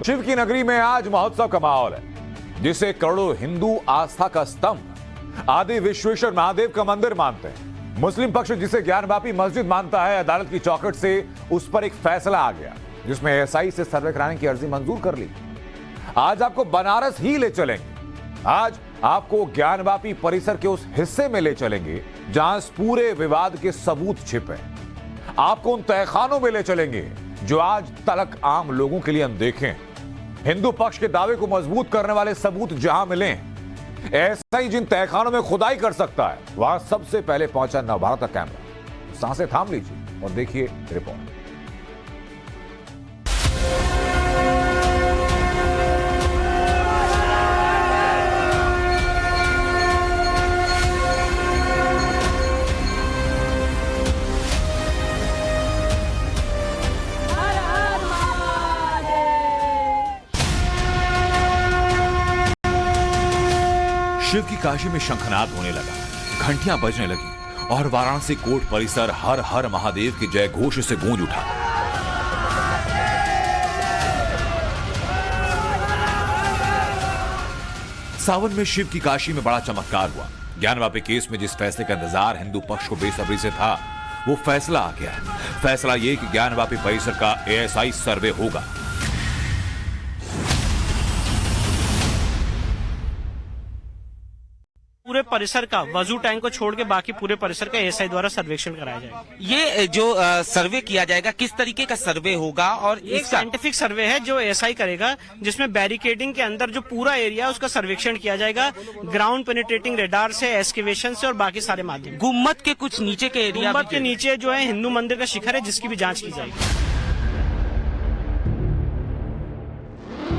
शिव की नगरी में आज महोत्सव का माहौल है, जिसे करोड़ों हिंदू आस्था का स्तंभ आदि विश्वेश्वर महादेव का मंदिर मानते हैं। मुस्लिम पक्ष जिसे ज्ञानवापी मस्जिद मानता है, अदालत की चौखट से उस पर एक फैसला आ गया जिसमें एएसआई से सर्वे कराने की अर्जी मंजूर कर ली। आज आपको बनारस ही ले चलेंगे। आज आपको ज्ञानवापी परिसर के उस हिस्से में ले चलेंगे जहां इस पूरे विवाद के सबूत छिपे। आपको उन तहखानों में ले चलेंगे जो आज तक आम लोगों के लिए अनदेखे हैं। हिंदू पक्ष के दावे को मजबूत करने वाले सबूत जहां मिले, ऐसा ही जिन तहखानों में खुदाई कर सकता है, वहां सबसे पहले पहुंचा नवभारत का कैमरा। सांसें थाम लीजिए और देखिए रिपोर्ट। शिव की काशी में शंखनाद होने लगा, घंटियां बजने लगी और वाराणसी कोर्ट परिसर हर हर महादेव के जय घोष से गूंज उठा। सावन में शिव की काशी में बड़ा चमत्कार हुआ। ज्ञानवापी केस में जिस फैसले का इंतजार हिंदू पक्ष को बेसब्री से था, वो फैसला आ गया। फैसला ये कि ज्ञानवापी परिसर का एएसआई सर्वे होगा। पूरे परिसर का वजू टैंक को छोड़ के बाकी पूरे परिसर का एएसआई द्वारा सर्वेक्षण कराया जाएगा। ये जो सर्वे किया जाएगा, किस तरीके का सर्वे होगा? और एक साइंटिफिक सर्वे है जो एएसआई करेगा, जिसमें बैरिकेडिंग के अंदर जो पूरा एरिया है उसका सर्वेक्षण किया जाएगा, ग्राउंड पेनिट्रेटिंग रेडार से, एस्केवेशन से और बाकी सारे माध्यम। गुम्मद के कुछ नीचे के एरिया, गुम्मद के नीचे जो है हिंदू मंदिर का शिखर है, जिसकी भी जाँच की जाएगी।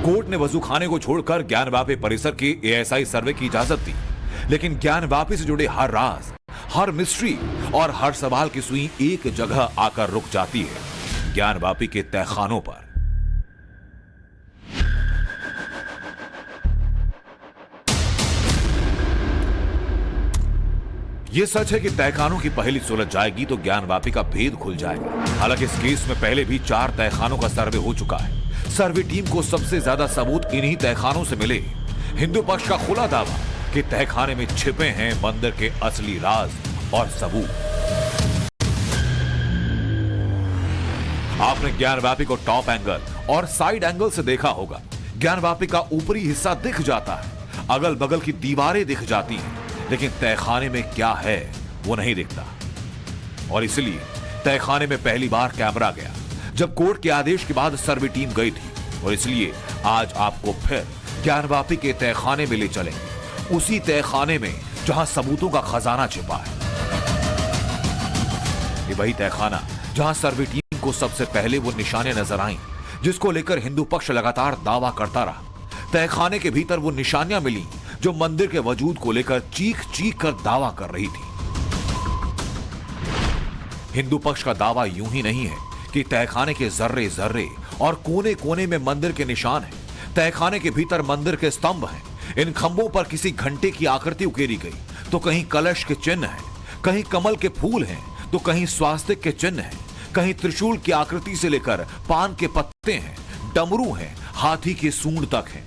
कोर्ट ने वजूखाने को छोड़कर ज्ञानवापी परिसर की एएसआई सर्वे की इजाजत दी, लेकिन ज्ञानवापी से जुड़े हर राज, हर मिस्ट्री और हर सवाल की सुई एक जगह आकर रुक जाती है, ज्ञानवापी के तहखानों पर। यह सच है कि तहखानों की पहेली सुलझ जाएगी तो ज्ञानवापी का भेद खुल जाएगा। हालांकि इस केस में पहले भी 4 तहखानों का सर्वे हो चुका है। सर्वे टीम को सबसे ज्यादा सबूत इन्हीं तहखानों से मिले। हिंदू पक्ष का खुला दावा कि तहखाने में छिपे हैं मंदिर के असली राज और सबूत। आपने ज्ञानवापी को टॉप एंगल और साइड एंगल से देखा होगा। ज्ञानवापी का ऊपरी हिस्सा दिख जाता है, अगल बगल की दीवारें दिख जाती हैं, लेकिन तहखाने में क्या है वो नहीं दिखता। और इसलिए तहखाने में पहली बार कैमरा गया जब कोर्ट के आदेश के बाद सर्वे टीम गई थी। और इसलिए आज आपको फिर ज्ञानवापी के तहखाने में ले चलेंगे, उसी तहखाने में जहां सबूतों का खजाना छिपा है। ये वही तहखाना जहां सर्वे टीम को सबसे पहले वो निशानें नजर आईं, जिसको लेकर हिंदू पक्ष लगातार दावा करता रहा। तहखाने के भीतर वो निशानियां मिली जो मंदिर के वजूद को लेकर चीख चीख कर दावा कर रही थी। हिंदू पक्ष का दावा यूं ही नहीं है कि तहखाने के जर्रे जर्रे और कोने कोने में मंदिर के निशान हैं। तहखाने के भीतर मंदिर के स्तंभ हैं। इन खंभों पर किसी घंटे की आकृति उकेरी गई, तो कहीं कलश के चिन्ह हैं, कहीं कमल के फूल हैं, तो कहीं स्वास्तिक के चिन्ह हैं, कहीं त्रिशूल की आकृति से लेकर पान के पत्ते हैं, डमरू हैं, हाथी की सूंड तक है।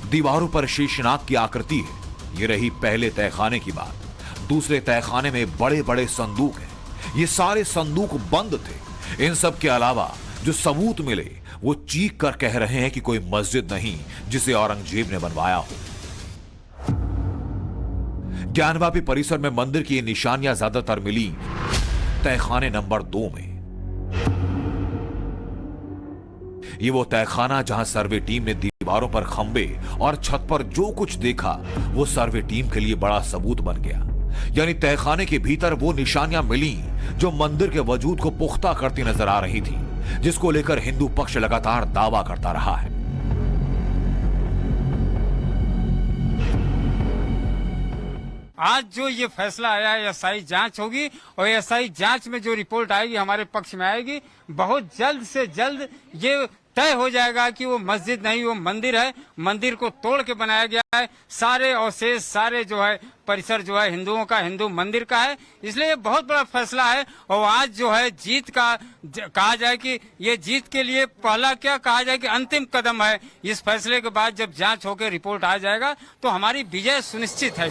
दीवारों पर शेषनाग की आकृति है। ये रही पहले तहखाने की बात। दूसरे तहखाने में बड़े बड़े संदूक हैं। ये सारे संदूक बंद थे। इन सब के अलावा जो सबूत मिले वो चीख कर कह रहे हैं कि कोई मस्जिद नहीं जिसे औरंगजेब ने बनवाया हो। ज्ञानवापी परिसर में मंदिर की ये निशानियां ज्यादातर मिली तहखाने नंबर 2 में। ये वो तहखाना जहां सर्वे टीम ने दीवारों पर खंबे और छत पर जो कुछ देखा वो सर्वे टीम के लिए बड़ा सबूत बन गया। यानी तहखाने के भीतर वो निशानियां मिली जो मंदिर के वजूद को पुख्ता करती नजर आ रही थी, जिसको लेकर हिंदू पक्ष लगातार दावा करता रहा है। आज जो ये फैसला आया है, एएसआई जांच होगी और एएसआई जांच में जो रिपोर्ट आएगी हमारे पक्ष में आएगी। बहुत जल्द से जल्द ये तय हो जाएगा कि वो मस्जिद नहीं, वो मंदिर है। मंदिर को तोड़ के बनाया गया है। सारे अवशेष, सारे जो है परिसर जो है हिंदुओं का, हिंदू मंदिर का है। इसलिए ये बहुत बड़ा फैसला है। और आज जो है जीत का कहा जाए कि ये जीत के लिए पहला क्या कहा जाए कि अंतिम कदम है। इस फैसले के बाद जब जांच होकर रिपोर्ट आ जाएगा तो हमारी विजय सुनिश्चित है।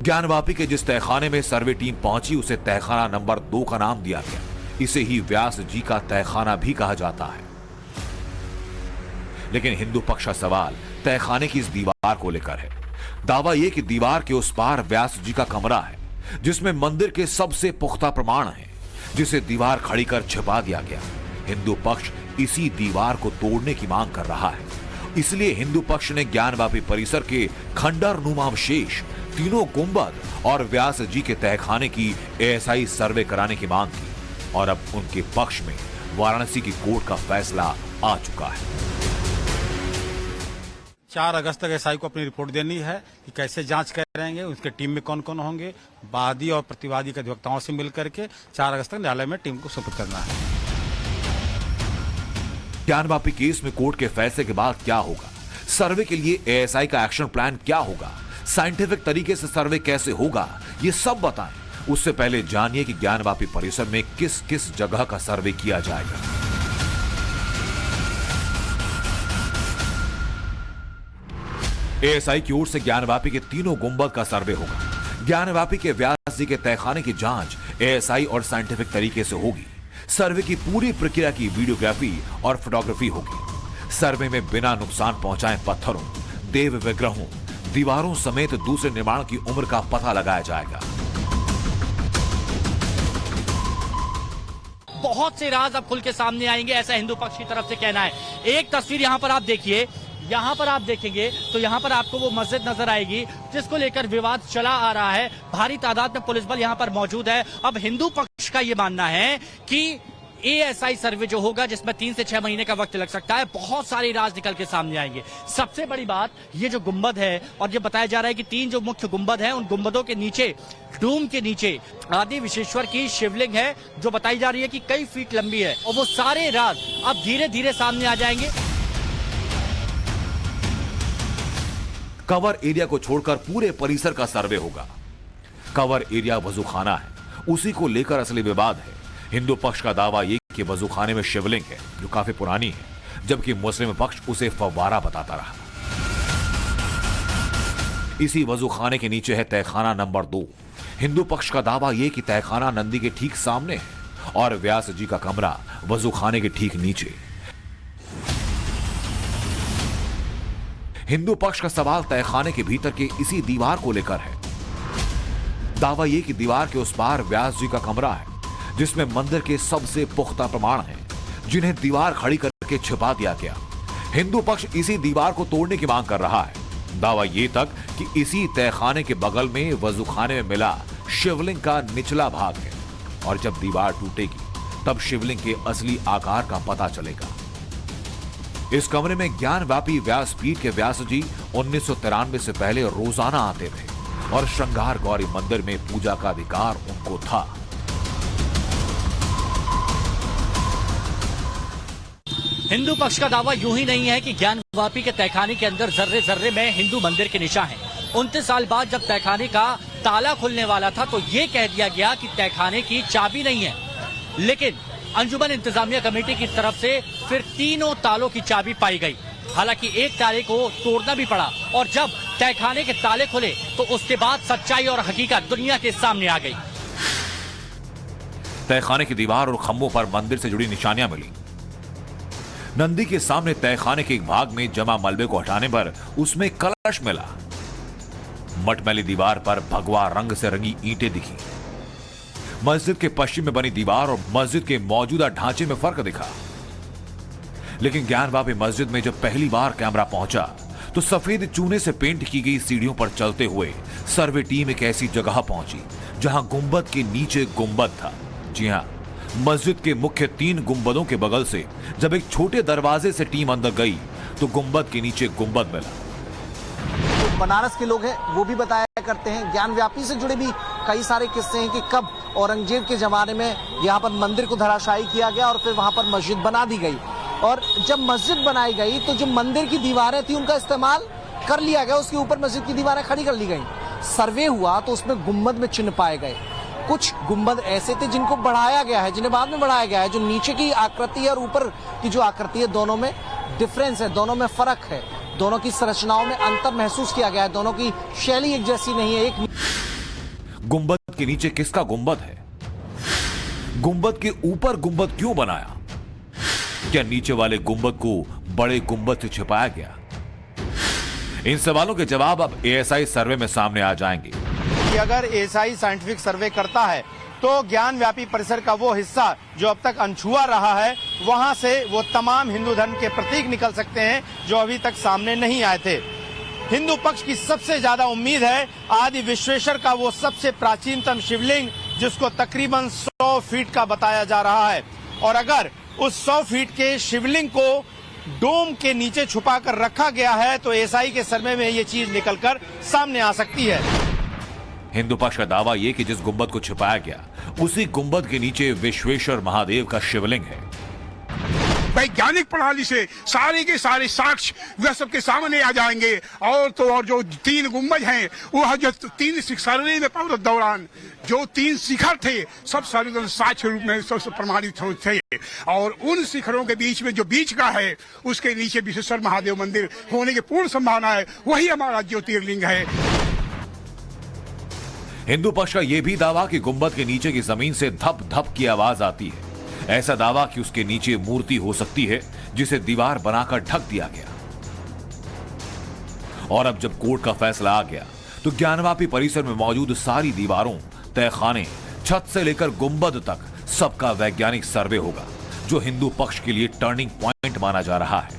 ज्ञानवापी के जिस तहखाने में सर्वे टीम पहुंची उसे तहखाना नंबर 2 का नाम दिया गया। इसे ही व्यास जी का तहखाना भी कहा जाता है। लेकिन हिंदू पक्ष का सवाल तहखाने की इस दीवार को लेकर है। दावा यह कि दीवार के उस पार व्यास जी का कमरा है जिसमें मंदिर के सबसे पुख्ता प्रमाण हैं, जिसे दीवार खड़ी कर छिपा दिया गया। हिंदू पक्ष इसी दीवार को तोड़ने की मांग कर रहा है। इसलिए हिंदू पक्ष ने ज्ञानवापी परिसर के खंडर नुमा अवशेष, तीनों गुंबद और व्यास जी के तहखाने की एएसआई सर्वे कराने की मांग की। और अब उनके पक्ष में वाराणसी की कोर्ट का फैसला आ चुका है। 4 अगस्त तक एसआई को अपनी रिपोर्ट देनी है कि कैसे जांच करेंगे, उसके टीम में कौन कौन होंगे। वादी और प्रतिवादी के अधिवक्ताओं से मिलकर के 4 अगस्त तक न्यायालय में टीम को सुपुर्द करना है। ज्ञानवापी केस में कोर्ट के फैसले के बाद क्या होगा, सर्वे के लिए एएसआई का एक्शन प्लान क्या होगा, साइंटिफिक तरीके से सर्वे कैसे होगा, ये सब बताएं। उससे पहले जानिए कि ज्ञानवापी परिसर में किस किस जगह का सर्वे किया जाएगा। एएसआई की ओर से ज्ञानवापी के तीनों गुंबद का सर्वे होगा। ज्ञानवापी के व्यास जी के तहखाने की जांच एएसआई और साइंटिफिक तरीके से होगी। सर्वे की पूरी प्रक्रिया की वीडियोग्राफी और फोटोग्राफी होगी। सर्वे में बिना नुकसान पहुंचाए पत्थरों, देव विग्रहों, दीवारों समेत दूसरे निर्माण की उम्र का पता लगाया जाएगा। बहुत से राज अब खुल के सामने आएंगे, ऐसा हिंदू पक्ष की तरफ से कहना है। एक तस्वीर यहाँ पर आप देखिए, यहाँ पर आप देखेंगे तो यहाँ पर आपको वो मस्जिद नजर आएगी जिसको लेकर विवाद चला आ रहा है। भारी तादाद में पुलिस बल यहाँ पर मौजूद है। अब हिंदू पक्ष का ये मानना है कि एएसआई सर्वे जो होगा, जिसमें 3 से 6 महीने का वक्त लग सकता है, बहुत सारे राज निकल के सामने आएंगे। सबसे बड़ी बात, ये जो गुंबद है और ये बताया जा रहा है कि 3 जो मुख्य गुंबद हैं, उन गुंबदों के नीचे, डूम के नीचे आदि विश्वेश्वर की शिवलिंग है जो बताई जा रही है कि कई फीट लंबी है। और वो सारे राज अब धीरे धीरे सामने आ जाएंगे। कवर एरिया को छोड़कर पूरे परिसर का सर्वे होगा। कवर एरिया वजूखाना है, उसी को लेकर असली विवाद है। हिंदू पक्ष का दावा यह कि वजूखाने में शिवलिंग है जो काफी पुरानी है, जबकि मुस्लिम पक्ष उसे फव्वारा बताता रहा। इसी वजूखाने के नीचे है तहखाना नंबर 2। हिंदू पक्ष का दावा यह कि तहखाना नंदी के ठीक सामने है और व्यास जी का कमरा वजूखाने के ठीक नीचे। हिंदू पक्ष का सवाल तहखाने के भीतर के इसी दीवार को लेकर है। दावा यह कि दीवार के उस पार व्यास जी का कमरा है जिसमें मंदिर के सबसे पुख्ता प्रमाण हैं, जिन्हें दीवार खड़ी करके छिपा दिया गया। हिंदू पक्ष इसी दीवार को तोड़ने की मांग कर रहा है। दावा यह तक कि इसी तहखाने के बगल में वजूखाने में मिला शिवलिंग का निचला भाग है और जब दीवार टूटेगी तब शिवलिंग के असली आकार का पता चलेगा। इस कमरे में ज्ञानवापी व्यासपीठ के व्यास जी 1993 से पहले रोजाना आते थे और श्रृंगार गौरी मंदिर में पूजा का अधिकार उनको था। हिंदू पक्ष का दावा यूं ही नहीं है कि ज्ञानवापी के तहखाने के अंदर जर्रे जर्रे में हिंदू मंदिर के निशान हैं। 29 साल बाद जब तहखाने का ताला खुलने वाला था तो ये कह दिया गया कि तहखाने की चाबी नहीं है, लेकिन अंजुमन इंतजामिया कमेटी की तरफ से फिर तीनों तालों की चाबी पाई गई। हालांकि एक ताले को तोड़ना भी पड़ा और जब तहखाने के ताले खुले तो उसके बाद सच्चाई और हकीकत दुनिया के सामने आ गई। तहखाने की दीवार और खंभों पर मंदिर से जुड़ी निशानियां मिली। नंदी के सामने तहखाने के एक भाग में जमा मलबे को हटाने पर उसमें कलश मिला। मटमैली दीवार पर भगवा रंग से रंगी ईंटें दिखी। मस्जिद के पश्चिम में बनी दीवार और मस्जिद के मौजूदा ढांचे में फर्क दिखा। लेकिन ज्ञानवापी मस्जिद में जब पहली बार कैमरा पहुंचा तो सफेद चूने से पेंट की गई सीढ़ियों पर चलते हुए सर्वे टीम एक ऐसी जगह पहुंची जहां गुंबद के नीचे गुंबद था। जी हां, मस्जिद के मुख्य 3 गुंबदों के बगल से जब एक छोटे दरवाजे से टीम अंदर गई तो गुंबद के नीचे गुंबद मिला। तो बनारस के लोग हैं वो भी बताया करते हैं, ज्ञानव्यापी से जुड़े भी कई सारे किस्से हैं कि कब औरंगजेब के ज़माने में यहाँ पर मंदिर को धराशायी किया गया और फिर वहाँ पर मस्जिद बना दी गई। और जब मस्जिद बनाई गई तो जो मंदिर की दीवारें थी उनका इस्तेमाल कर लिया गया, उसके ऊपर मस्जिद की दीवारें खड़ी कर ली गई। सर्वे हुआ तो उसमें गुम्बद में चिन्ह पाए गए। कुछ गुम्बद ऐसे थे जिनको बढ़ाया गया है, जिन्हें बाद में बढ़ाया गया है। जो नीचे की आकृति है और ऊपर की जो आकृति है, दोनों में डिफरेंस है, दोनों में फर्क है, दोनों की संरचनाओं में अंतर महसूस किया गया है, दोनों की शैली एक जैसी नहीं है। एक गुंबद के नीचे किसका गुंबद है? गुंबद के ऊपर गुंबद क्यों बनाया? क्या नीचे वाले गुंबद को बड़े गुंबद से छिपाया गया? इन सवालों के जवाब अब एएसआई सर्वे में सामने आ जाएंगे। कि अगर एएसआई साइंटिफिक सर्वे करता है तो ज्ञान व्यापी परिसर का वो हिस्सा जो अब तक अनछुआ रहा है, वहां से वो तमाम हिंदू धर्म के प्रतीक निकल सकते हैं जो अभी तक सामने नहीं आए थे। हिंदू पक्ष की सबसे ज्यादा उम्मीद है आदि विश्वेश्वर का वो सबसे प्राचीनतम शिवलिंग, जिसको तकरीबन 100 फीट का बताया जा रहा है। और अगर उस 100 फीट के शिवलिंग को डोम के नीचे छुपा कर रखा गया है तो एएसआई के सर्वे में ये चीज निकलकर सामने आ सकती है। हिंदू पक्ष का दावा यह कि जिस गुंबद को छिपाया गया उसी गुंबद के नीचे विश्वेश्वर महादेव का शिवलिंग है। वैज्ञानिक प्रणाली से सारे के सारे साक्ष्य वह सबके सामने आ जाएंगे। और तो और जो 3 गुंबज हैं, वह जो 3 सर्वे में पौध दौरान जो 3 शिखर थे, सब सर्वे साक्ष्य रूप में सबसे प्रमाणित थे। और उन शिखरों के बीच में जो बीच का है, उसके नीचे विश्वेश्वर महादेव मंदिर होने की पूर्ण संभावना है। वही हमारा ज्योतिर्लिंग है। हिंदू पक्ष का यह भी दावा कि गुंबद के नीचे की जमीन से धप धप की आवाज आती है। ऐसा दावा कि उसके नीचे मूर्ति हो सकती है जिसे दीवार बनाकर ढक दिया गया। और अब जब कोर्ट का फैसला आ गया तो ज्ञानवापी परिसर में मौजूद सारी दीवारों, तहखाने, छत से लेकर गुंबद तक सबका वैज्ञानिक सर्वे होगा, जो हिंदू पक्ष के लिए टर्निंग पॉइंट माना जा रहा है।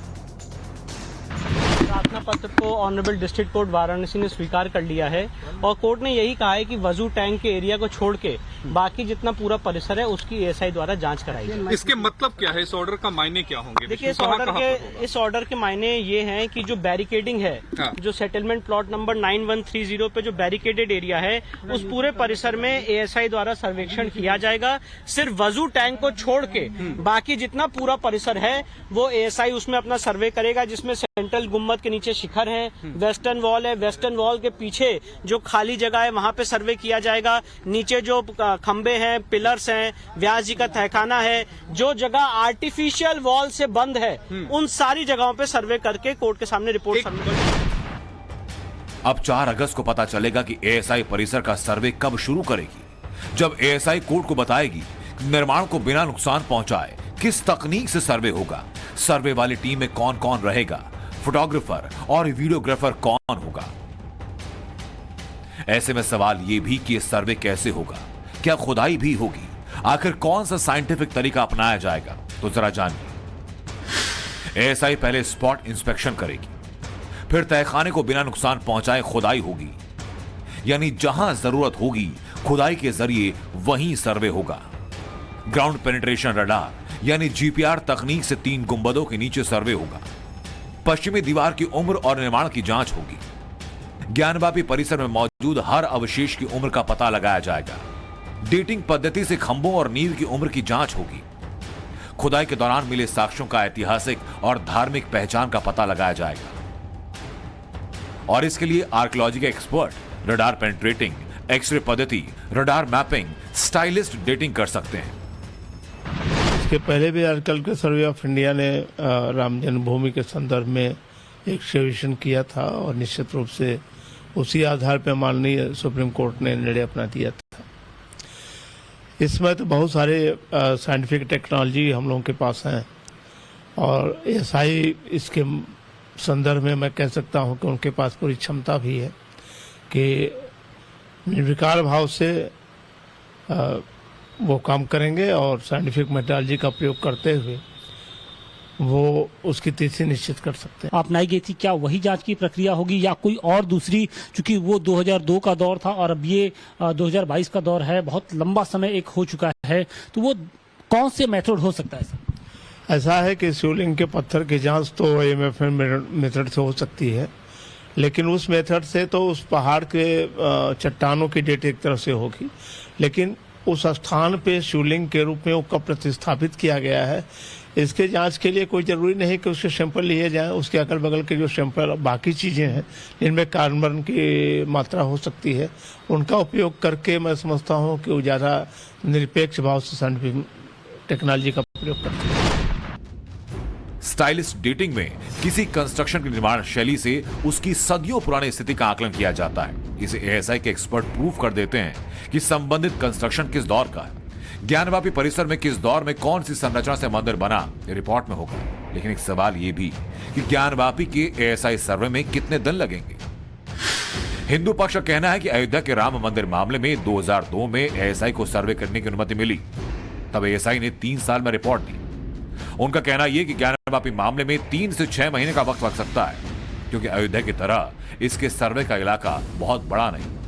प्रार्थना पत्र को ऑनरेबल डिस्ट्रिक्ट कोर्ट वाराणसी ने स्वीकार कर लिया है और कोर्ट ने यही कहा है कि वजू टैंक के एरिया को छोड़ के बाकी जितना पूरा परिसर है उसकी एएसआई द्वारा जांच कराई जाए। इसके मतलब क्या है? इस ऑर्डर का मायने क्या होंगे? देखिए, इस ऑर्डर के मायने ये हैं कि जो बैरिकेडिंग है, जो सेटलमेंट प्लॉट नंबर 9130 पे जो बैरिकेडेड एरिया है, उस पूरे परिसर में एएसआई द्वारा सर्वेक्षण किया जाएगा। सिर्फ वजू टैंक को छोड़ के बाकी जितना पूरा परिसर है वो एएसआई उसमें अपना सर्वे करेगा, जिसमें सेंट्रल गुम्बद के नीचे शिखर है, वेस्टर्न वॉल है, वेस्टर्न वॉल के पीछे जो खाली जगह है वहां पे सर्वे किया जाएगा। नीचे जो खंबे हैं, पिलर्स हैं, व्यास जी का तहखाना है, जो जगह आर्टिफिशियल वॉल से बंद है, उन सारी जगहों पे सर्वे करके कोर्ट के सामने रिपोर्ट अब 4 अगस्त को पता चलेगा कि एएसआई परिसर का सर्वे कब शुरू करेगी। जब एएसआई कोर्ट को बताएगी निर्माण को बिना नुकसान पहुंचाए किस तकनीक से सर्वे होगा, सर्वे वाली टीम में कौन कौन रहेगा, फोटोग्राफर और वीडियोग्राफर कौन होगा। ऐसे में सवाल यह भी कि यह सर्वे कैसे होगा, क्या खुदाई भी होगी, आखिर कौन सा साइंटिफिक तरीका अपनाया जाएगा। तो जरा जानिए। एएसआई पहले स्पॉट इंस्पेक्शन करेगी, फिर तहखाने को बिना नुकसान पहुंचाए खुदाई होगी, यानी जहां जरूरत होगी खुदाई के जरिए वहीं सर्वे होगा। ग्राउंड पेनिट्रेशन रडार यानी जीपीआर तकनीक से 3 गुंबदों के नीचे सर्वे होगा। पश्चिमी दीवार की उम्र और निर्माण की जांच होगी। ज्ञानवापी परिसर में मौजूद हर अवशेष की उम्र का पता लगाया जाएगा। डेटिंग पद्धति से खंभों और नींव की उम्र की जांच होगी। खुदाई के दौरान मिले साक्ष्यों का ऐतिहासिक और धार्मिक पहचान का पता लगाया जाएगा। और इसके लिए आर्कियोलॉजी के एक्सपर्ट रडार पेनिट्रेटिंग, एक्सरे पद्धति, रडार मैपिंग, स्टाइलिस्ट डेटिंग कर सकते हैं। इसके पहले भी आर्कियोलॉजिकल सर्वे ऑफ इंडिया ने राम जन्मभूमि के संदर्भ में एक सर्वेक्षण किया था और निश्चित रूप से उसी आधार पर माननीय सुप्रीम कोर्ट ने निर्णय अपना दिया था। इसमें तो बहुत सारे साइंटिफिक टेक्नोलॉजी हम लोगों के पास हैं और एएसआई इसके संदर्भ में मैं कह सकता हूं कि उनके पास पूरी क्षमता भी है कि निर्विकार भाव से वो काम करेंगे और साइंटिफिक मेथोडोलॉजी का उपयोग करते हुए वो उसकी तिथि निश्चित कर सकते हैं। अपनाई गई थी, क्या वही जांच की प्रक्रिया होगी या कोई और दूसरी? चूंकि वो 2002 का दौर था और अब ये 2022 का दौर है, बहुत लंबा समय एक हो चुका है, तो वो कौन से मेथड हो सकता है? ऐसा है कि शिवलिंग के पत्थर की जांच तो एएमएफएन मेथड से हो सकती है, लेकिन उस मेथड से तो उस पहाड़ के चट्टानों की डेट एक तरफ से होगी, लेकिन उस स्थान पे शिवलिंग के रूप में वो कब प्रतिस्थापित किया गया है, इसके जांच के लिए कोई जरूरी नहीं कि उसके सैंपल लिए जाएं। उसके अगल बगल के जो सैंपल बाकी चीजें हैं जिनमें कार्बन की मात्रा हो सकती है, उनका उपयोग करके मैं समझता हूं कि वो ज्यादा निरपेक्ष भाव से साइंटिफिक टेक्नोलॉजी का प्रयोग करते हैं। स्टाइलिश डेटिंग में किसी कंस्ट्रक्शन की निर्माण शैली से उसकी सदियों पुरानी स्थिति का आकलन किया जाता है। इसे एएसआई के एक्सपर्ट प्रूव कर देते हैं कि संबंधित कंस्ट्रक्शन किस दौर का है, ज्ञानवापी परिसर में किस दौर में कौन सी संरचना से मंदिर बना, ये रिपोर्ट में होगा। लेकिन एक सवाल ये भी कि ज्ञानवापी के एएसआई सर्वे में कितने दिन लगेंगे। हिंदू पक्ष का कहना है कि अयोध्या के राम मंदिर मामले में 2002 में एएसआई को सर्वे करने की अनुमति मिली, तब एएसआई ने 3 साल में रिपोर्ट दी। उनका कहना यह कि ज्ञानवापी मामले में 3 से 6 महीने का वक्त लग सकता है, क्योंकि अयोध्या की तरह इसके सर्वे का इलाका बहुत बड़ा नहीं।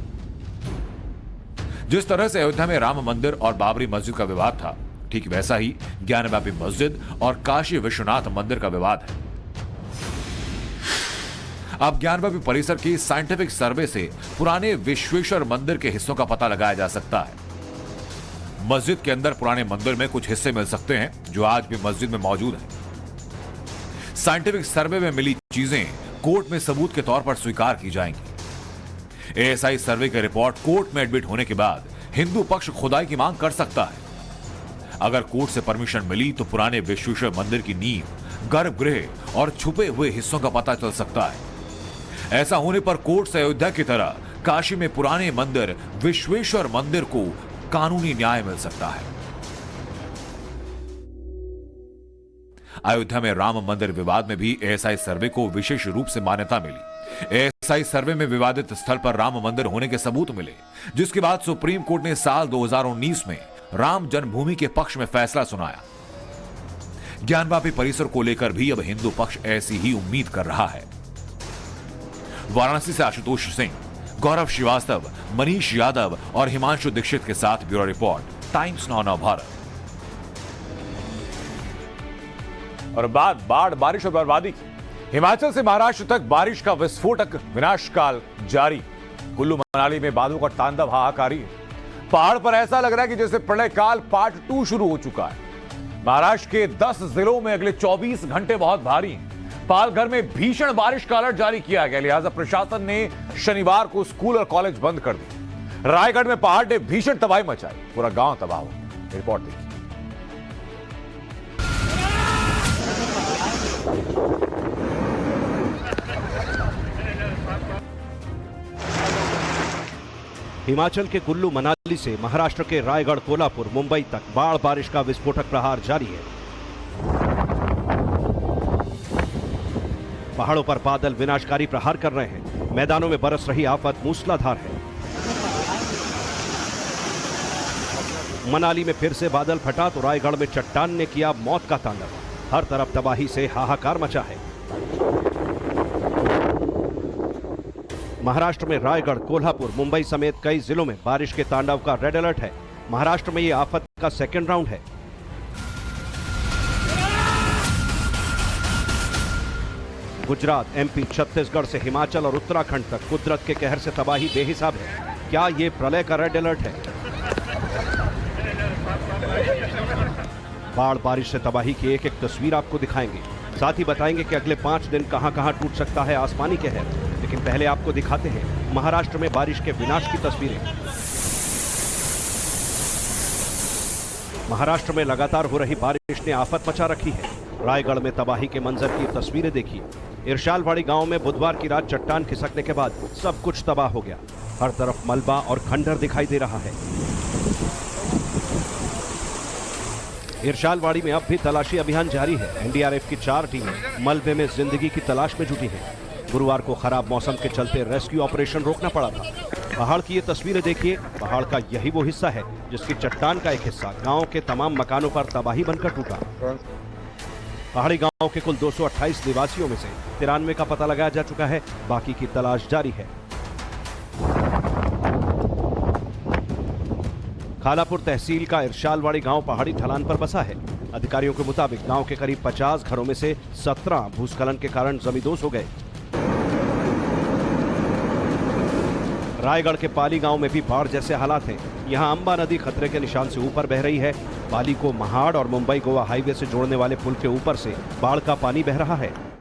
जिस तरह से अयोध्या में राम मंदिर और बाबरी मस्जिद का विवाद था, ठीक वैसा ही ज्ञानवापी मस्जिद और काशी विश्वनाथ मंदिर का विवाद है। अब ज्ञानवापी परिसर की साइंटिफिक सर्वे से पुराने विश्वेश्वर मंदिर के हिस्सों का पता लगाया जा सकता है। मस्जिद के अंदर पुराने मंदिर में कुछ हिस्से मिल सकते हैं जो आज भी मस्जिद में मौजूद हैं। साइंटिफिक सर्वे में मिली चीजें कोर्ट में सबूत के तौर पर स्वीकार की जाएंगी। एएसआई सर्वे की रिपोर्ट कोर्ट में एडमिट होने के बाद हिंदू पक्ष खुदाई की मांग कर सकता है। अगर कोर्ट से परमिशन मिली तो पुराने विश्वेश्वर मंदिर की नींव, गर्भगृह और छुपे हुए हिस्सों का पता चल सकता है। ऐसा होने पर कोर्ट से अयोध्या की तरह काशी में पुराने मंदिर विश्वेश्वर मंदिर को कानूनी न्याय मिल सकता है। अयोध्या में राम मंदिर विवाद में भी एएसआई सर्वे को विशेष रूप से मान्यता मिली। एएसआई सर्वे में विवादित स्थल पर राम मंदिर होने के सबूत मिले, जिसके बाद सुप्रीम कोर्ट ने साल 2019 में राम जन्मभूमि के पक्ष में फैसला सुनाया। ज्ञानवापी परिसर को लेकर भी अब हिंदू पक्ष ऐसी ही उम्मीद कर रहा है। वाराणसी से आशुतोष सिंह, गौरव श्रीवास्तव, मनीष यादव और हिमांशु दीक्षित के साथ bureau report, times now Bharat. और बाढ़, बारिश और बर्बादी की। हिमाचल से महाराष्ट्र तक बारिश का विस्फोटक विनाशकाल जारी। कुल्लू मनाली में बादलों का तांडव हाहाकारी है। पहाड़ पर ऐसा लग रहा है कि जैसे प्रलय काल पार्ट 2 शुरू हो चुका है। महाराष्ट्र के 10 जिलों में अगले 24 घंटे बहुत भारी हैं। पालघर में भीषण बारिश का अलर्ट जारी किया गया, लिहाजा प्रशासन ने शनिवार को स्कूल और कॉलेज बंद कर दिए। रायगढ़ में पहाड़ ने भीषण तबाही मचाई, पूरा गांव तबाह हो गया। रिपोर्ट देखिए। हिमाचल के कुल्लू मनाली से महाराष्ट्र के रायगढ़, कोल्हापुर, मुंबई तक बाढ़ बारिश का विस्फोटक प्रहार जारी है। पहाड़ों पर बादल विनाशकारी प्रहार कर रहे हैं। मैदानों में बरस रही आफत मूसलाधार है। मनाली में फिर से बादल फटा तो रायगढ़ में चट्टान ने किया मौत का तांडव। हर तरफ तबाही से हाहाकार मचा है। महाराष्ट्र में रायगढ़, कोल्हापुर, मुंबई समेत कई जिलों में बारिश के तांडव का रेड अलर्ट है। महाराष्ट्र में यह आफत का सेकेंड राउंड है। गुजरात, एमपी, छत्तीसगढ़ से हिमाचल और उत्तराखंड तक कुदरत के कहर से तबाही बेहिसाब है। क्या ये प्रलय का रेड अलर्ट है? बाढ़ बारिश से तबाही की एक एक तस्वीर आपको दिखाएंगे। साथ ही बताएंगे कि अगले 5 दिन कहां कहां टूट सकता है आसमानी कहर। लेकिन पहले आपको दिखाते हैं महाराष्ट्र में बारिश के विनाश की तस्वीरें। महाराष्ट्र में लगातार हो रही बारिश ने आफत मचा रखी है। रायगढ़ में तबाही के मंजर की तस्वीरें देखिए। इरशालवाड़ी गांव में बुधवार की रात चट्टान खिसकने के बाद सब कुछ तबाह हो गया। हर तरफ मलबा और खंडर दिखाई दे रहा है। इरशालवाड़ी में अब भी तलाशी अभियान जारी है। एनडीआरएफ की 4 टीमें मलबे में जिंदगी की तलाश में जुटी हैं। गुरुवार को खराब मौसम के चलते रेस्क्यू ऑपरेशन रोकना पड़ा था। पहाड़ की ये तस्वीरें देखिए। पहाड़ का यही वो हिस्सा है जिसकी चट्टान का एक हिस्सा गांव के तमाम मकानों पर तबाही बनकर टूटा। पहाड़ी गांव के कुल 228 निवासियों में से 93 का पता लगाया जा चुका है। बाकी की तलाश जारी है। खालापुर तहसील का इरशालवाड़ी गांव पहाड़ी ढलान पर बसा है। अधिकारियों के मुताबिक गांव के करीब 50 घरों में से 17 भूस्खलन के कारण जमींदोज हो गए। रायगढ़ के पाली गांव में भी बाढ़ जैसे हालात हैं। यहां अंबा नदी खतरे के निशान से ऊपर बह रही है। पाली को महाड़ और मुंबई गोवा हाईवे से जोड़ने वाले पुल के ऊपर से बाढ़ का पानी बह रहा है।